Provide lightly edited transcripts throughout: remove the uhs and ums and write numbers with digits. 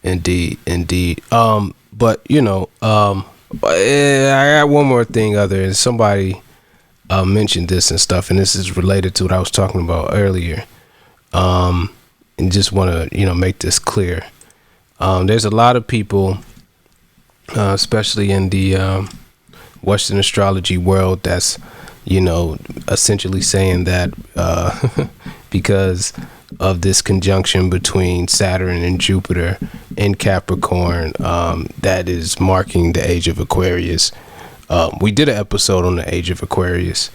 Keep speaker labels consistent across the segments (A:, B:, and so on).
A: Indeed, indeed. But I got one more thing. Other than somebody mentioned this and stuff, and this is related to what I was talking about earlier. And just want to make this clear. There's a lot of people, especially in the Western astrology world, that's essentially saying that because of this conjunction between Saturn and Jupiter in Capricorn, that is marking the age of Aquarius. We did an episode on the age of Aquarius.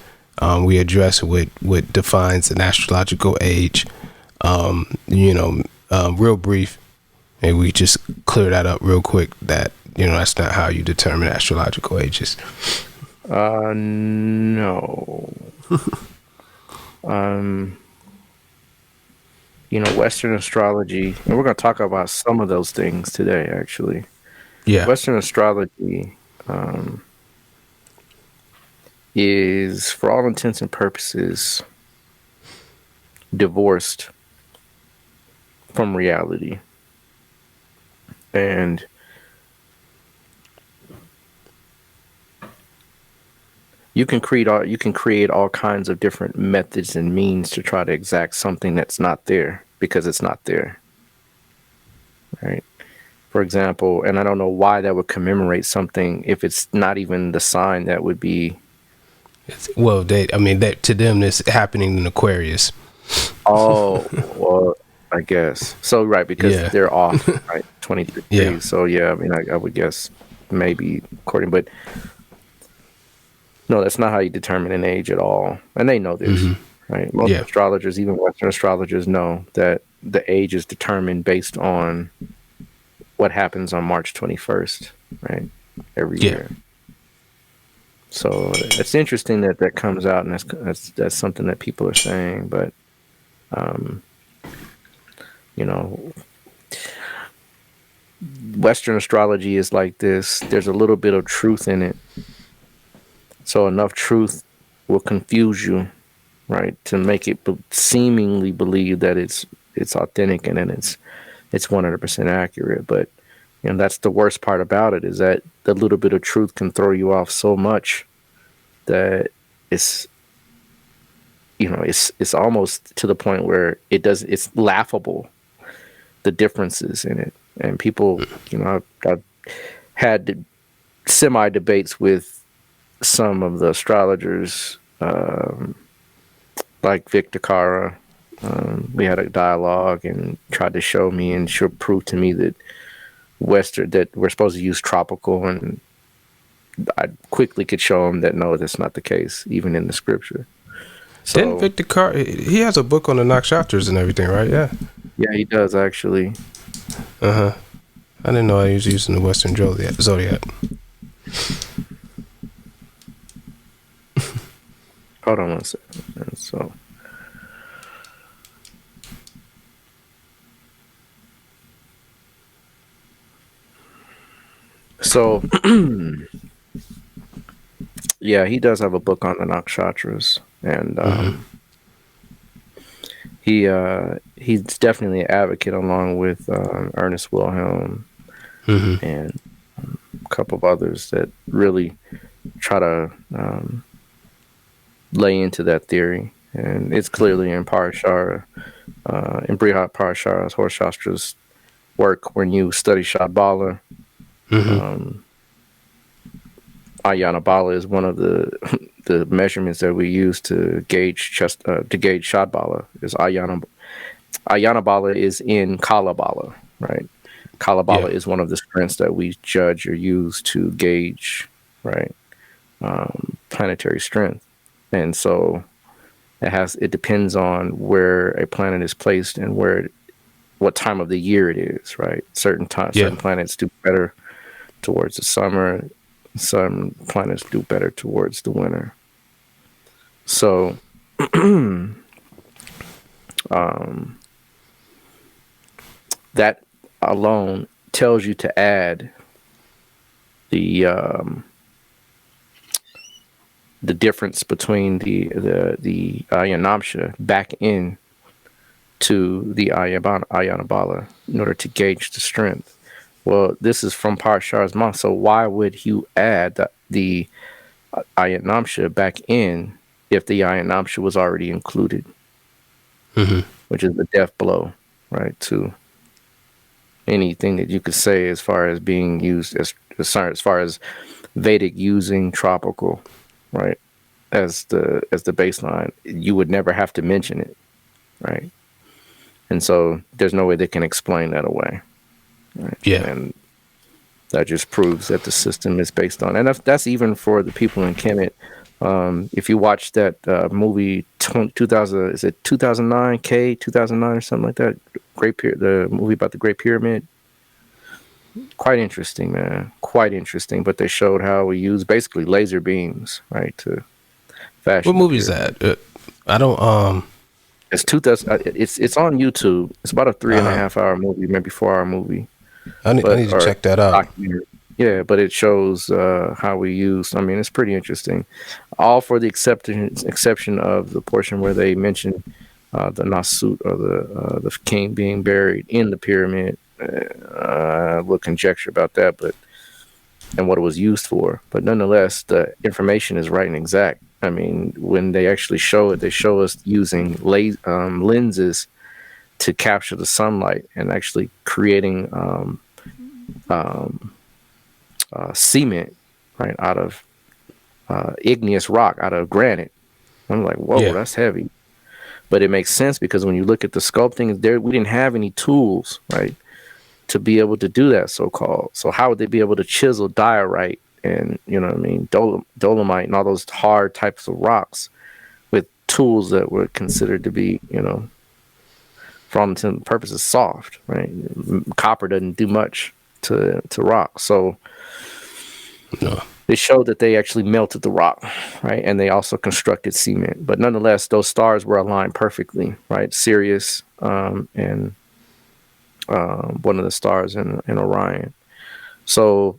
A: We address what defines an astrological age. Real brief, and we just clear that up real quick, that that's not how you determine astrological ages.
B: No. Western astrology, and we're going to talk about some of those things today, actually.
A: Yeah.
B: Western astrology is, for all intents and purposes, divorced from reality. And you can create all kinds of different methods and means to try to exact something that's not there, because it's not there. Right? For example, and I don't know why that would commemorate something if it's not even the sign that would be.
A: Well, to them, this happening in Aquarius.
B: Oh, well, I guess so, right? Because they're off, right? 23 days. So yeah, I would guess maybe according, but no, that's not how you determine an age at all, and they know this, right? Most astrologers, even Western astrologers, know that the age is determined based on what happens on March 21st, right? Every year. So it's interesting that comes out, and that's something that people are saying, but Western astrology is like this. There's a little bit of truth in it. So enough truth will confuse you, right, to make it seemingly believe that it's authentic and then it's 100% accurate. But that's the worst part about it, is that the little bit of truth can throw you off so much that it's almost to the point where it's laughable, the differences in it. And people, I've had semi debates with some of the astrologers, like Victor Cara. We had a dialogue and tried to show me and prove to me that that we're supposed to use tropical, and I quickly could show him that no, that's not the case, even in the scripture. So,
A: didn't Victor Cara, he has a book on the nakshatras and everything, right? Yeah,
B: he does, actually.
A: I didn't know he was using the Western zodiac.
B: Hold on one second. So yeah, he does have a book on the nakshatras, and he's definitely an advocate, along with Ernest Wilhelm and a couple of others that really try to lay into that theory. And it's clearly in Parashara, in Brihat Parashara's Horshastra's work. When you study Shadbala, Ayana Bala is one of the measurements that we use to gauge Shadbala. Is Ayana Bala is in Kala Bala, right? Kala Bala is one of the strengths that we judge or use to gauge, right, planetary strength. And so it depends on where a planet is placed and what time of the year it is, right? Certain planets do better towards the summer. Some planets do better towards the winter. So that alone tells you to add the difference between the Ayanamsha back in to the Ayana Bala in order to gauge the strength. Well, this is from Parshar's month, so why would he add the Ayat Namsha back in if the Ayat Namsha was already included, which is the death blow, right, to anything that you could say as far as being used as far as Vedic using tropical, right, as the baseline. You would never have to mention it, right? And so there's no way they can explain that away, right?
A: Yeah.
B: And that just proves that the system is based on, and that's even for the people in Kemet. If you watch that movie 2000, is it 2009, 2009 or something like that, the movie about the Great Pyramid, quite interesting, man, quite interesting. But they showed how we use basically laser beams, right, to fashion.
A: What movie is that? I don't.
B: It's 2000. It's on YouTube. It's about a 3.5 hour movie, maybe 4 hour movie.
A: I need to check that out.
B: Yeah, but it shows how we use. I mean, it's pretty interesting. All for the exception of the portion where they mention the Nasut, or the king being buried in the pyramid. We'll conjecture about that, but and what it was used for. But nonetheless, the information is right and exact. I mean, when they actually show it, they show us using lenses to capture the sunlight and actually creating cement, right, out of igneous rock, out of granite. I'm like, whoa, yeah, that's heavy. But it makes sense because when you look at the sculpting, we didn't have any tools, right, to be able to do that, so-called. So how would they be able to chisel diorite and, you know what I mean, dolomite and all those hard types of rocks with tools that were considered to be, you know, for all intents and purposes, soft, right? Copper doesn't do much to rock. So no, they showed that they actually melted the rock, right? And they also constructed cement. But nonetheless, those stars were aligned perfectly, right? Sirius and one of the stars in Orion. So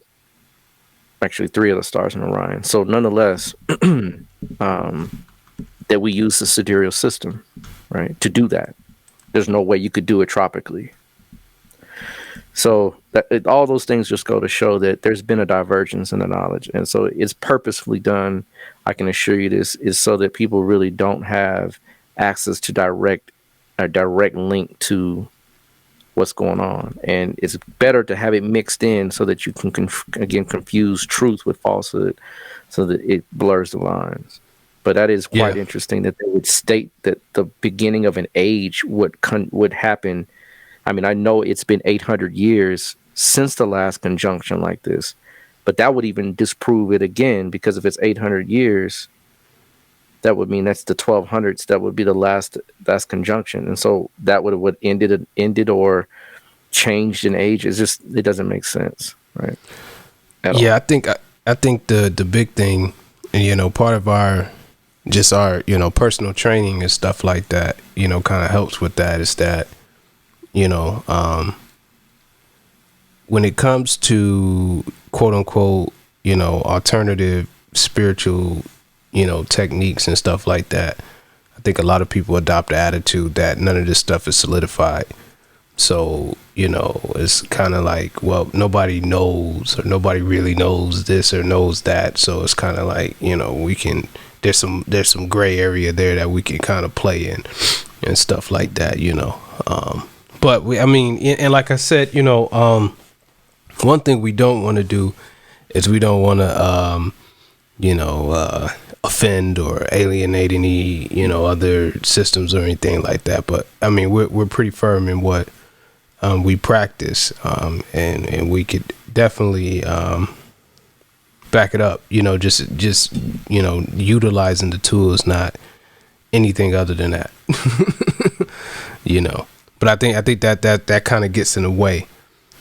B: actually 3 of the stars in Orion. So nonetheless, that we use the sidereal system, right, to do that. There's no way you could do it tropically. So all those things just go to show that there's been a divergence in the knowledge. And so it's purposefully done, I can assure you this, is so that people really don't have access to a direct link to what's going on. And it's better to have it mixed in so that you can confuse truth with falsehood, so that it blurs the lines. But that is quite interesting that they would state that the beginning of an age would happen. I mean, I know it's been 800 years since the last conjunction like this, but that would even disprove it again, because if it's 800 years, that would mean that's the 1200s. That would be the last conjunction. And so that would have ended or changed in age. It doesn't make sense, right?
A: Yeah, I think the big thing, you know, part of our you know, personal training and stuff like that, you know, kind of helps with that, is that, you know, when it comes to quote unquote, you know, alternative spiritual, you know, techniques and stuff like that, I think a lot of people adopt the attitude that none of this stuff is solidified. So, you know, it's kind of like, well, nobody knows, or nobody really knows this or knows that. So it's kind of like, you know, there's some gray area there that we can kind of play in and stuff like that, you know. But I mean, and like I said, you know, one thing we don't want to do is we don't want to, you know, offend or alienate any, you know, other systems or anything like that. But I mean, we're pretty firm in what we practice, and we could definitely back it up, you know, just you know, utilizing the tools, not anything other than that. You know, but I think that kind of gets in the way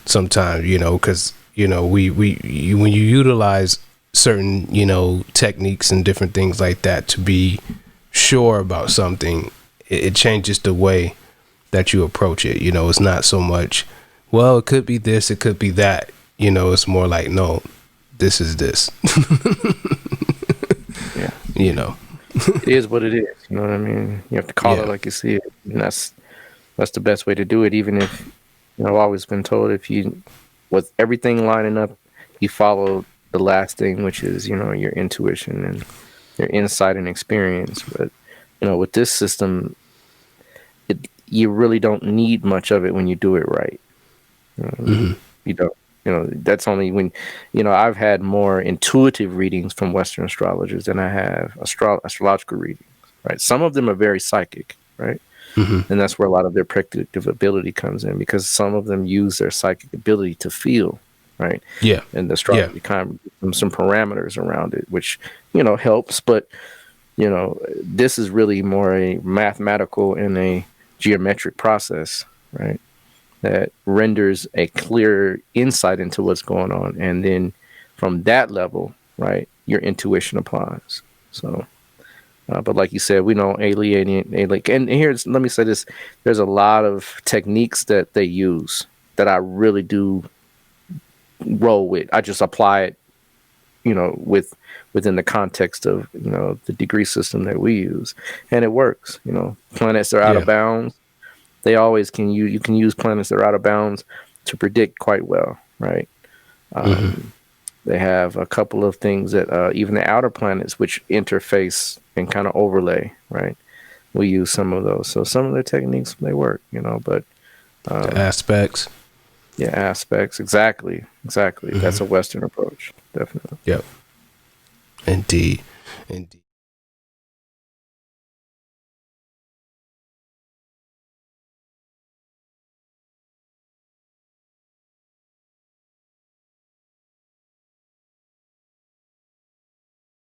A: sometimes, you know, because, you know, when you utilize certain, you know, techniques and different things like that to be sure about something, it changes the way that you approach it. You know, it's not so much, well, it could be this, it could be that, you know, it's more like, no, this is this.
B: Yeah,
A: you know,
B: it is what it is. You know what I mean? You have to call it like you see it, and that's the best way to do it. Even if, you know, I've always been told, if you with everything lining up, you follow the last thing, which is, you know, your intuition and your insight and experience. But, you know, with this system, you really don't need much of it when you do it right. You don't. You know, that's only when, you know, I've had more intuitive readings from Western astrologers than I have astrological readings, right? Some of them are very psychic, right? And that's where a lot of their predictive ability comes in, because some of them use their psychic ability to feel, right?
A: Yeah.
B: And the astrology kind of gives them some parameters around it, which, you know, helps. But, you know, this is really more a mathematical and a geometric process, right? That renders a clear insight into what's going on. And then from that level, right, your intuition applies. So, but like you said, we don't alienate. And here's, let me say this, there's a lot of techniques that they use that I really do roll with. I just apply it, you know, within the context of, you know, the degree system that we use. And it works. You know, planets that are out of bounds, they always can you can use planets that are out of bounds to predict quite well, right? They have a couple of things that even the outer planets, which interface and kind of overlay, right? We use some of those. So some of their techniques, they work, you know, but
A: the aspects.
B: Yeah, aspects. Exactly. That's a Western approach, definitely.
A: Yep. Indeed.